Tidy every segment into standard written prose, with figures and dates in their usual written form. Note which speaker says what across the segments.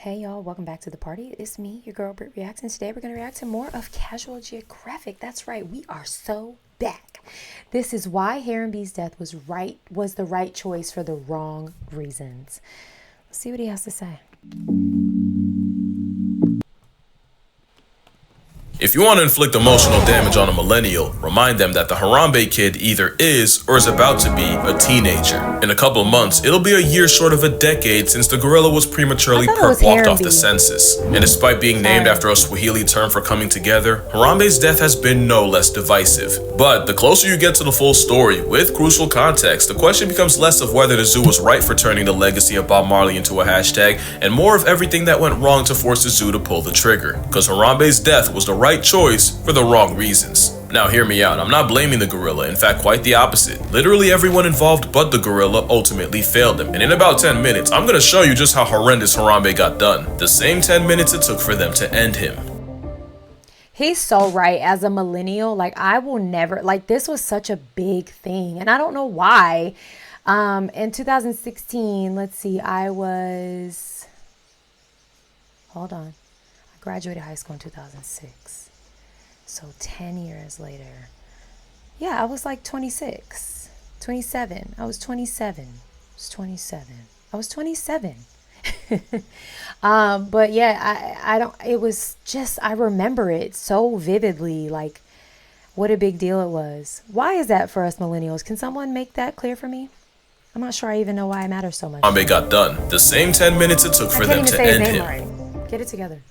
Speaker 1: Hey y'all, welcome back to the party. It's me, your girl BrittReacts, and today we're going to react to more of Casual Geographic. That's right, we are so back. This is why Harambe's death was the right choice for the wrong reasons. Let's see what he has to say.
Speaker 2: If you want to inflict emotional damage on a millennial, remind them that the Harambe kid either is or is about to be a teenager. In a couple of months, it'll be a year short of a decade since the gorilla was prematurely walked off the census. And despite being named after a Swahili term for coming together, Harambe's death has been no less divisive. But the closer you get to the full story, with crucial context, the question becomes less of whether the zoo was right for turning the legacy of Bob Marley into a hashtag, and more of everything that went wrong to force the zoo to pull the trigger. Because Harambe's death was the right choice for the wrong reasons. Now hear me out, I'm not blaming the gorilla, in fact quite the opposite. Literally everyone involved but the gorilla ultimately failed him, and in about 10 minutes I'm gonna show you just how horrendous Harambe got done. The same 10 minutes it took for them to end him.
Speaker 1: He's so right. As a millennial, like, I will never, like, this was such a big thing, and I don't know why. In 2016, let's see, hold on, I graduated high school in 2006. So 10 years later, yeah, I was like 26, 27. I was 27. I was 27. But yeah, I don't, it was just, I remember it so vividly, like what a big deal it was. Why is that for us millennials? Can someone make that clear for me? I'm not sure I even know why it matters so much.
Speaker 2: Harambe got done. The same 10 minutes it took for them to end him.
Speaker 1: Right. Get it together.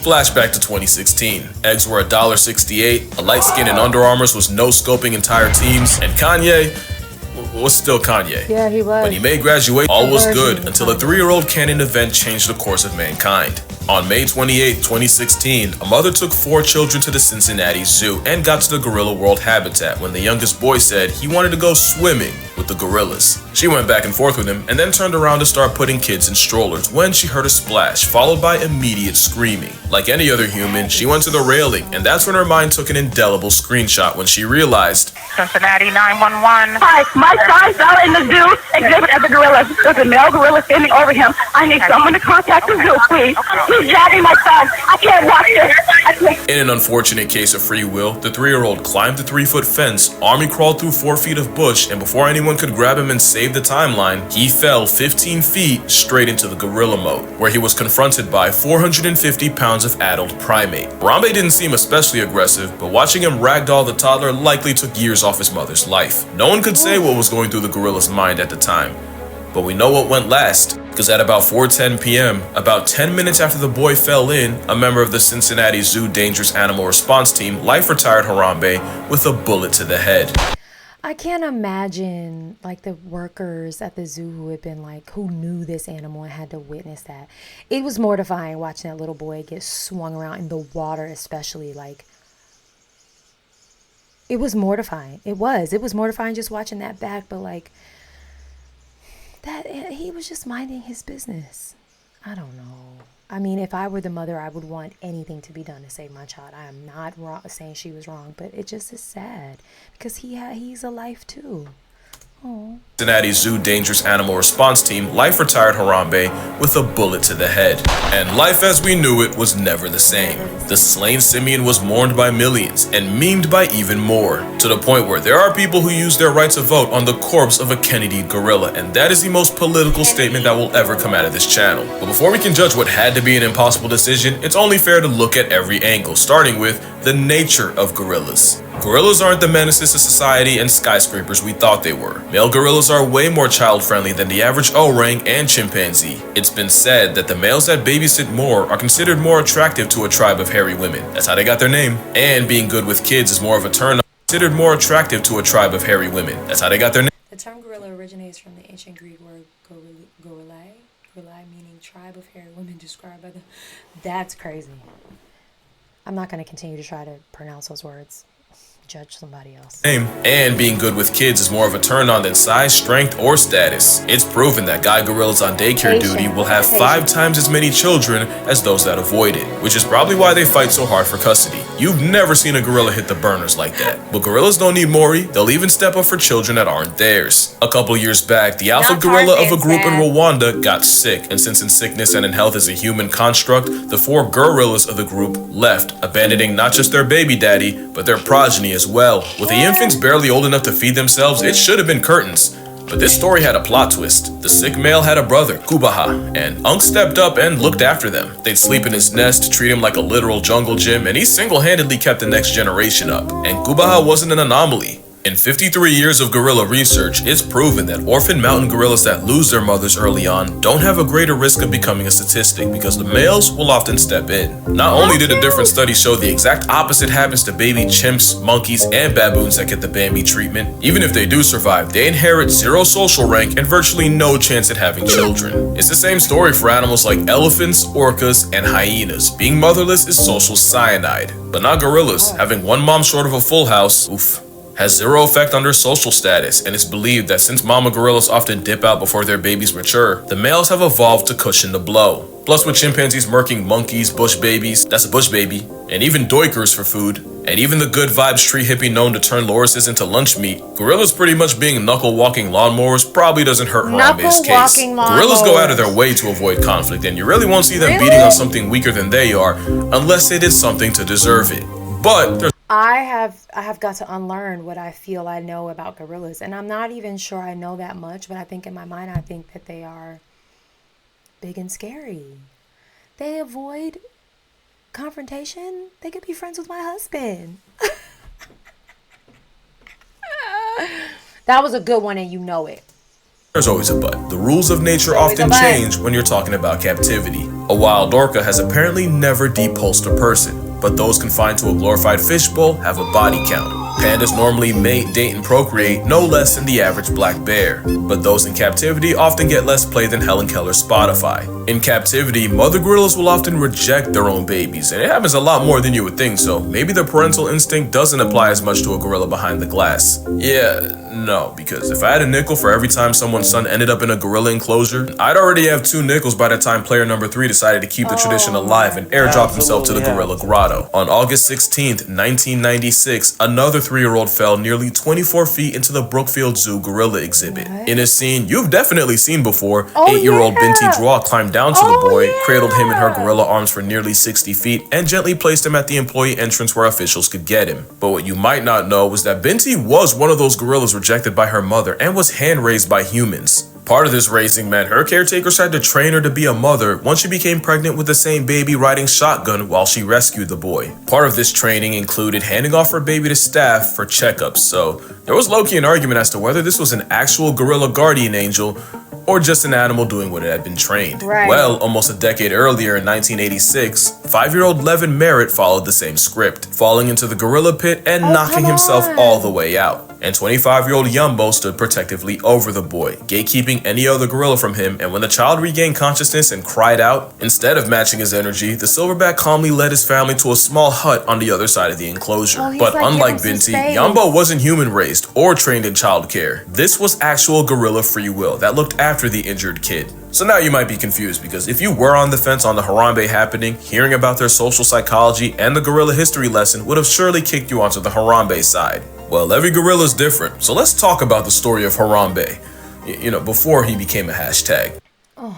Speaker 2: Flashback to 2016. Eggs were $1.68, a light skin and Under Armours was no-scoping entire teams, and Kanye was still Kanye.
Speaker 1: Yeah, he was.
Speaker 2: When he made graduation, all was good until a 3-year-old canon event changed the course of mankind. On May 28, 2016, a mother took 4 children to the Cincinnati Zoo and got to the gorilla world habitat when the youngest boy said he wanted to go swimming with the gorillas. She went back and forth with him and then turned around to start putting kids in strollers when she heard a splash, followed by immediate screaming. Like any other human, she went to the railing, and that's when her mind took an indelible screenshot when she realized,
Speaker 3: Cincinnati 911.
Speaker 4: Hi, my son fell in the zoo exhibit at the gorilla. There's a male gorilla standing over him. I need someone to contact the zoo, please. He's dragging my son. I can't watch this.
Speaker 2: In an unfortunate case of free will, the 3-year-old climbed the 3-foot fence, army crawled through 4 feet of bush, and before anyone could grab him and save the timeline, he fell 15 feet straight into the gorilla mode, where he was confronted by 450 pounds of adult primate. Harambe didn't seem especially aggressive, but watching him ragdoll the toddler likely took years off his mother's life. No one could say what was going through the gorilla's mind at the time, but we know what went last, because at about 4:10 p.m., about 10 minutes after the boy fell in, a member of the Cincinnati Zoo Dangerous Animal Response Team life-retired Harambe with a bullet to the head.
Speaker 1: I can't imagine, like, the workers at the zoo who had been, like, who knew this animal and had to witness that. It was mortifying watching that little boy get swung around in the water, especially, like, it was mortifying. It was mortifying just watching that back, but, like, that he was just minding his business. I don't know. I mean, if I were the mother, I would want anything to be done to save my child. I am not saying she was wrong, but it just is sad because he's a life too. Oh.
Speaker 2: Cincinnati Zoo Dangerous Animal Response Team life-retired Harambe with a bullet to the head. And life as we knew it was never the same. The slain simian was mourned by millions and memed by even more, to the point where there are people who use their right to vote on the corpse of a Kennedy gorilla, and that is the most political statement that will ever come out of this channel. But before we can judge what had to be an impossible decision, it's only fair to look at every angle, starting with the nature of gorillas. Gorillas aren't the menaces to society and skyscrapers we thought they were. Male gorillas are way more child-friendly than the average orang and chimpanzee. It's been said that the males that babysit more are considered more attractive to a tribe of hairy women. That's how they got their name. And being good with kids is more of a turn-on. Considered more attractive to a tribe of hairy women. That's how they got their name.
Speaker 1: The term gorilla originates from the ancient Greek word gorillae, meaning tribe of hairy women described by the... That's crazy. I'm not going to continue to try to pronounce those words. Judge somebody else.
Speaker 2: And being good with kids is more of a turn on than size, strength, or status. It's proven that guy gorillas on daycare duty will have 5 times as many children as those that avoid it, which is probably why they fight so hard for custody. You've never seen a gorilla hit the burners like that. But gorillas don't need Maury. They'll even step up for children that aren't theirs. A couple years back, the alpha gorilla of a group in Rwanda got sick, and since in sickness and in health is a human construct, the 4 gorillas of the group left, abandoning not just their baby daddy, but their progeny as well. With the infants barely old enough to feed themselves, it should have been curtains. But this story had a plot twist. The sick male had a brother, Kubaha, and Unc stepped up and looked after them. They'd sleep in his nest, treat him like a literal jungle gym, and he single-handedly kept the next generation up. And Kubaha wasn't an anomaly. In 53 years of gorilla research, it's proven that orphan mountain gorillas that lose their mothers early on don't have a greater risk of becoming a statistic because the males will often step in. Not only did a different study show the exact opposite happens to baby chimps, monkeys, and baboons that get the Bambi treatment, even if they do survive, they inherit 0 social rank and virtually no chance at having children. It's the same story for animals like elephants, orcas, and hyenas. Being motherless is social cyanide, but not gorillas. Having one mom short of a full house, oof, has 0 effect on their social status, and it's believed that since mama gorillas often dip out before their babies mature, the males have evolved to cushion the blow. Plus, with chimpanzees murking monkeys, bush babies, that's a bush baby, and even doikers for food, and even the good vibes tree hippie known to turn lorises into lunch meat, gorillas pretty much being knuckle-walking lawnmowers probably doesnn't hurt Harambe's case. Gorillas go out of their way to avoid conflict, and you really won't see them beating on something weaker than they are, unless they did something to deserve it. But there's
Speaker 1: I have got to unlearn what I feel I know about gorillas, and I'm not even sure I know that much, but I think in my mind I think that they are big and scary. They avoid confrontation. They could be friends with my husband. That was a good one, and you know it.
Speaker 2: There's always a but. The rules of nature often change when you're talking about captivity. A wild orca has apparently never depulsed a person, but those confined to a glorified fishbowl have a body count. Pandas normally mate, date, and procreate no less than the average black bear, but those in captivity often get less play than Helen Keller's Spotify. In captivity, mother gorillas will often reject their own babies, and it happens a lot more than you would think, so maybe the parental instinct doesn't apply as much to a gorilla behind the glass. Yeah, no, because if I had a nickel for every time someone's son ended up in a gorilla enclosure, I'd already have 2 nickels by the time player number 3 decided to keep the tradition alive and airdropped himself to the gorilla grotto. On August 16th, 1996, another 3-year-old fell nearly 24 feet into the Brookfield Zoo gorilla exhibit. In a scene you've definitely seen before, 8-year-old Binti Draw climbed down to the boy, cradled him in her gorilla arms for nearly 60 feet, and gently placed him at the employee entrance where officials could get him. But what you might not know was that Binti was one of those gorillas rejected by her mother and was hand-raised by humans. Part of this raising meant her caretakers had to train her to be a mother once she became pregnant with the same baby riding shotgun while she rescued the boy. Part of this training included handing off her baby to staff for checkups, so there was low-key an argument as to whether this was an actual gorilla guardian angel or just an animal doing what it had been trained. Well, almost a decade earlier in 1986, 5-year-old Levin Merritt followed the same script, falling into the gorilla pit and knocking himself all the way out. And 25-year-old Yumbo stood protectively over the boy, gatekeeping any other gorilla from him, and when the child regained consciousness and cried out, instead of matching his energy, the silverback calmly led his family to a small hut on the other side of the enclosure. But unlike Binti, Yumbo wasn't human-raised or trained in childcare. This was actual gorilla free will that looked after the injured kid. So now you might be confused, because if you were on the fence on the Harambe happening, hearing about their social psychology and the gorilla history lesson would have surely kicked you onto the Harambe side. Well, every gorilla is different, so let's talk about the story of Harambe, you know, before he became a hashtag.
Speaker 1: Oh.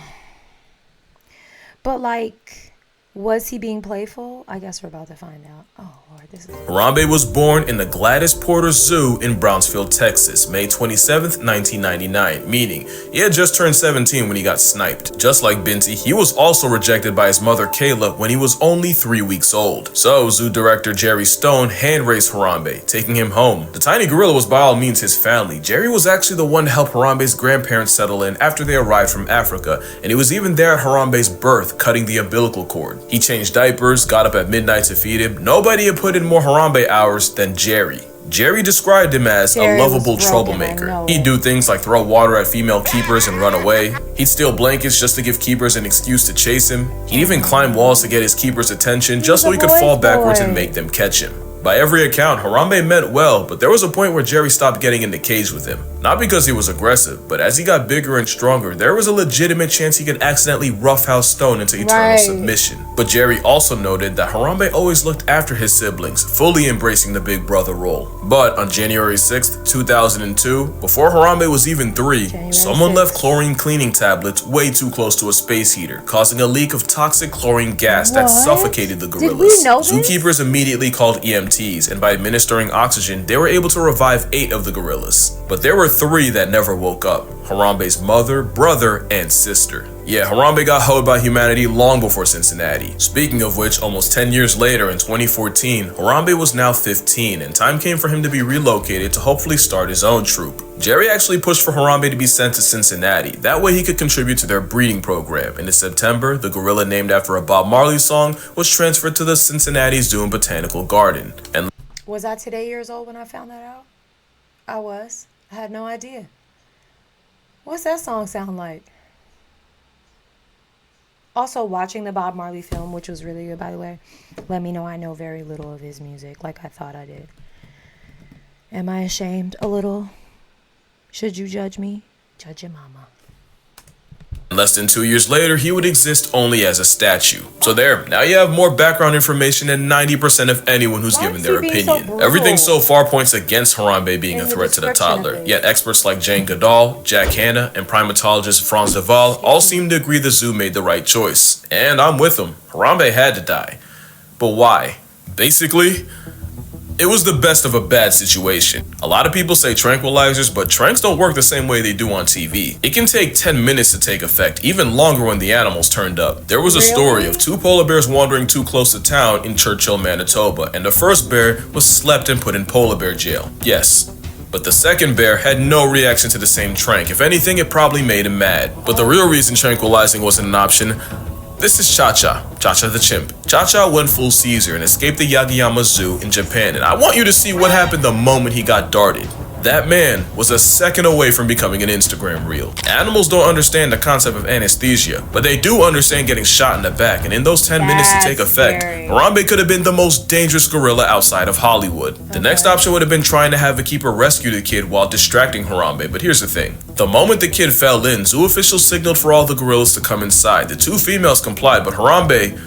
Speaker 1: But like, was he being playful? I guess we're about to find out. Oh Lord, this is...
Speaker 2: Harambe was born in the Gladys Porter Zoo in Brownsville, Texas, May 27th, 1999, meaning he had just turned 17 when he got sniped. Just like Binti, he was also rejected by his mother Kayla when he was only 3 weeks old. So zoo director Jerry Stone hand-raised Harambe, taking him home. The tiny gorilla was by all means his family. Jerry was actually the one to help Harambe's grandparents settle in after they arrived from Africa, and he was even there at Harambe's birth, cutting the umbilical cord. He changed diapers, got up at midnight to feed him. Nobody had put in more Harambe hours than Jerry. Jerry described him as a lovable troublemaker. He'd do things like throw water at female keepers and run away. He'd steal blankets just to give keepers an excuse to chase him. He'd even climb walls to get his keepers' attention just so he could fall backwards and make them catch him. By every account, Harambe meant well, but there was a point where Jerry stopped getting in the cage with him. Not because he was aggressive, but as he got bigger and stronger, there was a legitimate chance he could accidentally roughhouse Stone into eternal submission. But Jerry also noted that Harambe always looked after his siblings, fully embracing the big brother role. But on January 6th, 2002, before Harambe was even 3, someone left chlorine cleaning tablets way too close to a space heater, causing a leak of toxic chlorine gas that suffocated the gorillas.
Speaker 1: Did we know this?
Speaker 2: Zookeepers immediately called EMTs, and by administering oxygen, they were able to revive 8 of the gorillas. But there were 3 that never woke up: Harambe's mother, brother, and sister. Yeah, Harambe got hoed by humanity long before Cincinnati. Speaking of which, almost 10 years later in 2014, Harambe was now 15, and time came for him to be relocated to hopefully start his own troop. Jerry actually pushed for Harambe to be sent to Cincinnati. That way he could contribute to their breeding program. And in September, the gorilla named after a Bob Marley song was transferred to the Cincinnati Zoo and Botanical Garden. And
Speaker 1: was I today years old when I found that out? I was. I had no idea. What's that song sound like? Also, watching the Bob Marley film, which was really good, by the way, let me know I know very little of his music, like I thought I did. Am I ashamed? A little. Should you judge me? Judge your mama.
Speaker 2: less than 2 years later, he would exist only as a statue. So there, now you have more background information than 90% of anyone who's given their opinion. Everything so far points against Harambe being a threat to the toddler, yet experts like Jane Goodall, Jack Hanna, and primatologist Franz de Waal all seem to agree the zoo made the right choice. And I'm with them. Harambe had to die. But why? Basically, it was the best of a bad situation. A lot of people say tranquilizers, but tranks don't work the same way they do on TV. It can take 10 minutes to take effect, even longer when the animals turned up. There was a story of 2 polar bears wandering too close to town in Churchill, Manitoba, and the first bear was slept and put in polar bear jail. Yes. But the second bear had no reaction to the same trank. If anything, it probably made him mad. But the real reason tranquilizing wasn't an option. This is Cha-Cha the chimp. Cha-Cha went full Caesar and escaped the Yagiyama Zoo in Japan, and I want you to see what happened the moment he got darted. That man was a second away from becoming an Instagram reel. Animals don't understand the concept of anesthesia, but they do understand getting shot in the back, and in those 10 minutes to take effect, Harambe could have been the most dangerous gorilla outside of Hollywood. The next option would have been trying to have a keeper rescue the kid while distracting Harambe, but here's the thing. The moment the kid fell in, zoo officials signaled for all the gorillas to come inside. The 2 females complied, but Harambe,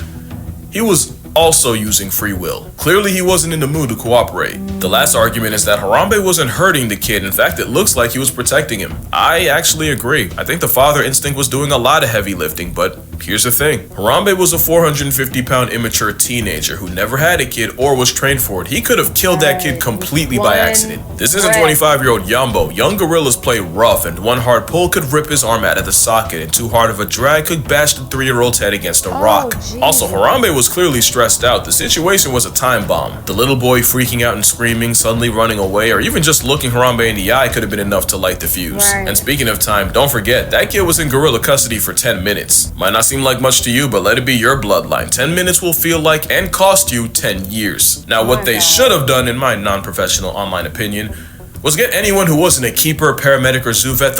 Speaker 2: he was also using free will. Clearly he wasn't in the mood to cooperate. The last argument is that Harambe wasn't hurting the kid. In fact, it looks like he was protecting him. I actually agree. I think the father instinct was doing a lot of heavy lifting, but here's the thing. Harambe was a 450-pound immature teenager who never had a kid or was trained for it. He could have killed that kid completely by accident. This isn't 25-year-old Yambo. Young gorillas play rough, and 1 hard pull could rip his arm out of the socket, and 2 hard of a drag could bash the 3-year-old's head against a rock. Also, Harambe was clearly stressed out. The situation was a time bomb. The little boy freaking out and screaming, suddenly running away, or even just looking Harambe in the eye could have been enough to light the fuse. And speaking of time, don't forget, that kid was in gorilla custody for 10 minutes. Might not seem like much to you, but let it be your bloodline. 10 minutes will feel like and cost you 10 years. Now, what they should have done, in my non-professional online opinion, was get anyone who wasn't a keeper, paramedic, or zoo vet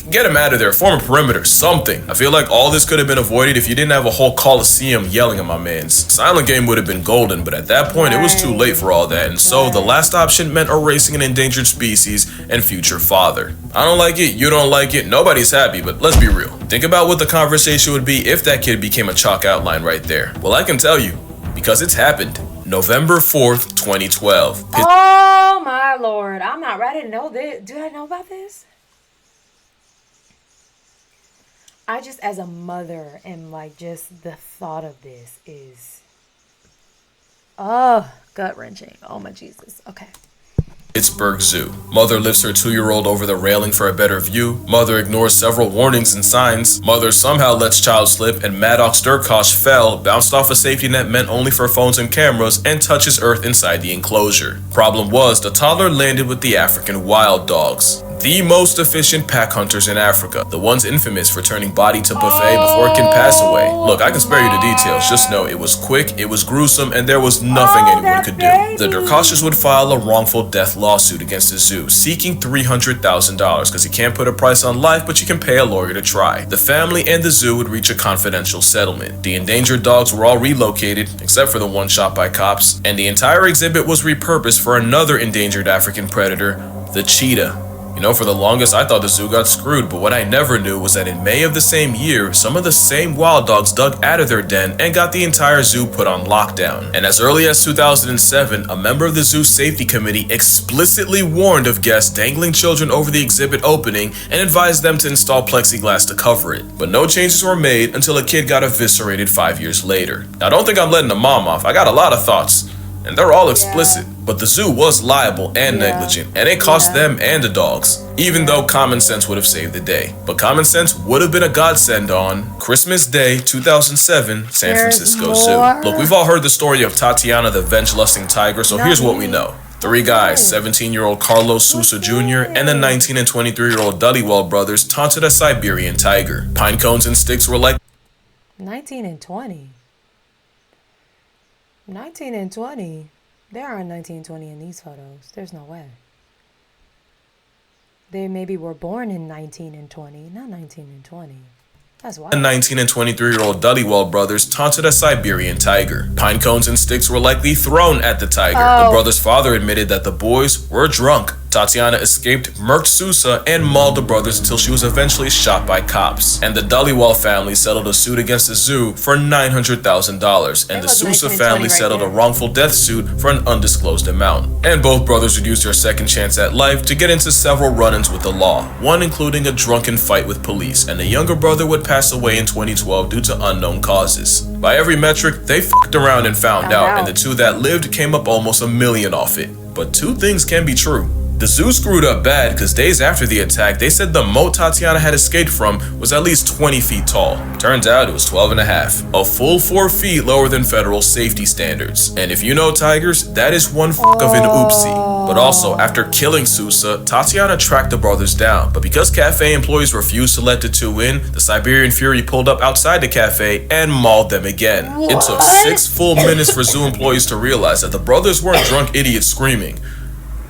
Speaker 2: get him out of there, form a perimeter, something. I feel like all this could have been avoided if you didn't have a whole coliseum yelling at my mans. Silent game would have been golden, but at that point it was too late for all that, and so the last option meant erasing an endangered species and future father. I don't like it, you don't like it, nobody's happy, but let's be real. Think about what the conversation would be if that kid became a chalk outline right there. Well, I can tell you, because it's happened. November 4th, 2012.
Speaker 1: Oh my lord, I'm not ready to know this. Do I know about this? I just, as a mother, am like, just the thought of this is, gut-wrenching. Oh my Jesus. Okay.
Speaker 2: Pittsburgh Zoo. Mother lifts her 2-year-old over the railing for a better view. Mother ignores several warnings and signs. Mother somehow lets child slip, and Maddox Durkosh fell, bounced off a safety net meant only for phones and cameras, and touches earth inside the enclosure. Problem was, the toddler landed with the African wild dogs. The most efficient pack hunters in Africa. The ones infamous for turning body to buffet before it can pass away. Look, I can spare you the details. Just know it was quick, it was gruesome, and there was nothing anyone could do. The Durkoshes would file a wrongful death lawsuit against the zoo, seeking $300,000 because you can't put a price on life, but you can pay a lawyer to try. The family and the zoo would reach a confidential settlement. The endangered dogs were all relocated, except for the one shot by cops, and the entire exhibit was repurposed for another endangered African predator, the cheetah. You know, for the longest, I thought the zoo got screwed, but what I never knew was that in May of the same year, some of the same wild dogs dug out of their den and got the entire zoo put on lockdown. And as early as 2007, a member of the zoo safety committee explicitly warned of guests dangling children over the exhibit opening and advised them to install plexiglass to cover it. But no changes were made until a kid got eviscerated 5 years later. Now, don't think I'm letting the mom off. I got a lot of thoughts, and they're all explicit. But the zoo was liable and negligent, and it cost them and the dogs, even though common sense would have saved the day. But common sense would have been a godsend on Christmas Day 2007, San Francisco Zoo. Look, we've all heard the story of Tatiana the venge-lusting tiger, so here's what we know. 3 guys, 17-year-old Carlos Sousa Jr. and the 19 and 23-year-old Dullywell brothers taunted a Siberian tiger. Pine cones and sticks were like
Speaker 1: 19 and 20. 19 and 20. There aren't 19 and 20 in these photos. There's no way. They maybe were born in 19 and 20, not 19 and 20. That's wild.
Speaker 2: The 19 and 23-year-old Dullywell brothers taunted a Siberian tiger. Pine cones and sticks were likely thrown at the tiger. The brothers' father admitted that the boys were drunk. Tatiana escaped, murked Sousa, and mauled the brothers until she was eventually shot by cops. And the Dullywell family settled a suit against the zoo for $900,000, and the Sousa family settled a wrongful death suit for an undisclosed amount. And both brothers would use their second chance at life to get into several run-ins with the law, one including a drunken fight with police, and the younger brother would pass away in 2012 due to unknown causes. By every metric, they fucked around and found out, and the 2 that lived came up almost $1 million off it. But 2 things can be true. The zoo screwed up bad because days after the attack, they said the moat Tatiana had escaped from was at least 20 feet tall. Turns out it was 12 and a half, a full 4 feet lower than federal safety standards. And if you know tigers, that is one fuck of an oopsie. But also, after killing Sousa, Tatiana tracked the brothers down. But because cafe employees refused to let the 2 in, the Siberian Fury pulled up outside the cafe and mauled them again. It took 6 full minutes for zoo employees to realize that the brothers weren't drunk idiots screaming.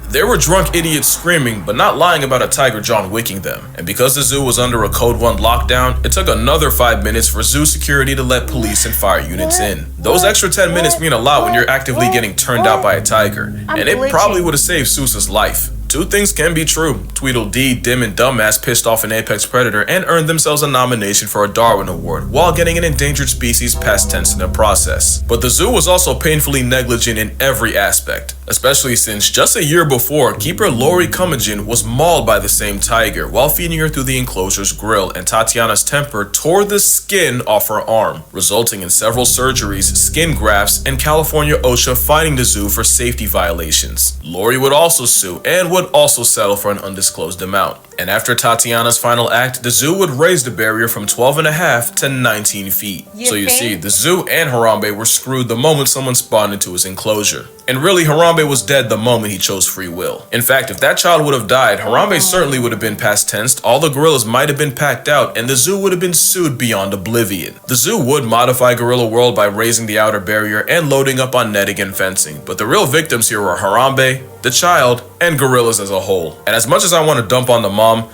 Speaker 2: They were drunk idiots screaming, but not lying about a tiger John Wicking them. And because the zoo was under a Code 1 lockdown, it took another 5 minutes for zoo security to let police and fire units in. Those extra 10 minutes mean a lot when you're actively getting turned out by a tiger. And it probably would have saved Sousa's life. 2 things can be true. Tweedledee, Dim, and Dumbass pissed off an apex predator and earned themselves a nomination for a Darwin Award while getting an endangered species past tense in the process. But the zoo was also painfully negligent in every aspect, especially since just a year before, keeper Lori Cummagen was mauled by the same tiger while feeding her through the enclosure's grill, and Tatiana's temper tore the skin off her arm, resulting in several surgeries, skin grafts, and California OSHA fining the zoo for safety violations. Lori would also sue and would also settle for an undisclosed amount. And after Tatiana's final act, the zoo would raise the barrier from 12 and a half to 19 feet. So you see, the zoo and Harambe were screwed the moment someone spawned into his enclosure. And really, Harambe was dead the moment he chose free will. In fact, if that child would have died, Harambe certainly would have been past tensed, all the gorillas might have been packed out, and the zoo would have been sued beyond oblivion. The zoo would modify Gorilla World by raising the outer barrier and loading up on netting and fencing, but the real victims here were Harambe, the child, and gorillas as a whole. And as much as I want to dump on the mom,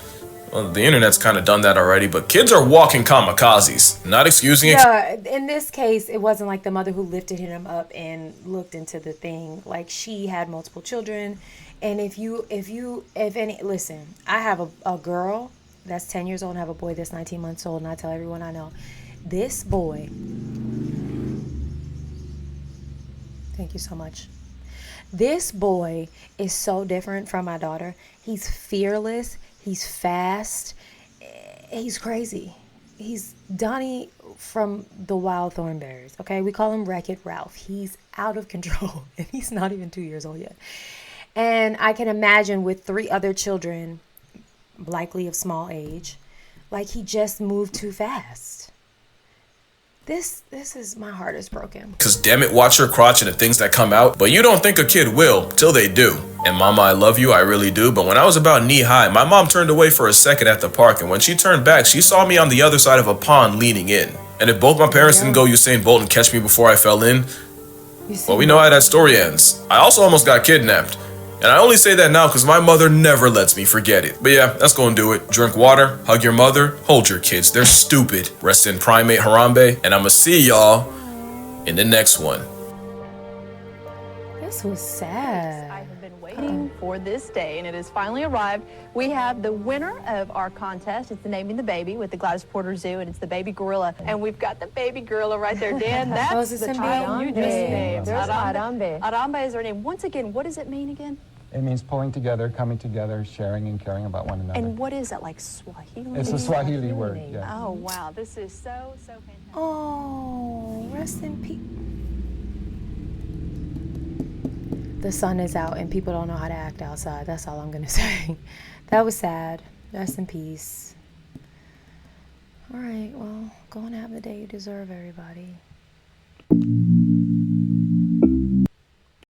Speaker 2: well, the internet's kind of done that already, but kids are walking kamikazes. Not excusing it.
Speaker 1: Yeah, in this case, it wasn't like the mother who lifted him up and looked into the thing. Like, she had multiple children. And listen, I have a girl that's 10 years old and I have a boy that's 19 months old, and I tell everyone I know, this boy, thank you so much. This boy is so different from my daughter. He's fearless. He's fast. He's crazy. He's Donnie from the Wild Thornberrys. Okay, we call him Wreck-It Ralph. He's out of control, and he's not even 2 years old yet. And I can imagine with 3 other children, likely of small age, like he just moved too fast. This is, my heart is broken.
Speaker 2: Cause damn it, watch your crotch and the things that come out, but you don't think a kid will till they do. And mama, I love you, I really do, but when I was about knee high, my mom turned away for a second at the park, and when she turned back, she saw me on the other side of a pond leaning in. And if both my parents didn't go Usain Bolt and catch me before I fell in, well, we know how that story ends. I also almost got kidnapped. And I only say that now because my mother never lets me forget it. But yeah, that's gonna do it. Drink water, hug your mother, hold your kids. They're stupid. Rest in primate Harambe, and I'ma see y'all in the next one.
Speaker 1: This was sad.
Speaker 5: I have been waiting for this day, and it has finally arrived. We have the winner of our contest. It's the Naming the Baby with the Gladys Porter Zoo, and it's the baby gorilla. And we've got the baby gorilla right there. Dan, that's the child you just named.
Speaker 6: There's Harambe.
Speaker 5: Harambe is her name. Once again, what does it mean again?
Speaker 6: It means pulling together, coming together, sharing and caring about one another.
Speaker 5: And what is that, like Swahili?
Speaker 6: It's a Swahili word, yeah.
Speaker 5: Oh, wow. This is so fantastic.
Speaker 1: Oh, rest in peace. The sun is out and people don't know how to act outside. That's all I'm going to say. That was sad. Rest in peace. All right, well, go and have the day you deserve, everybody.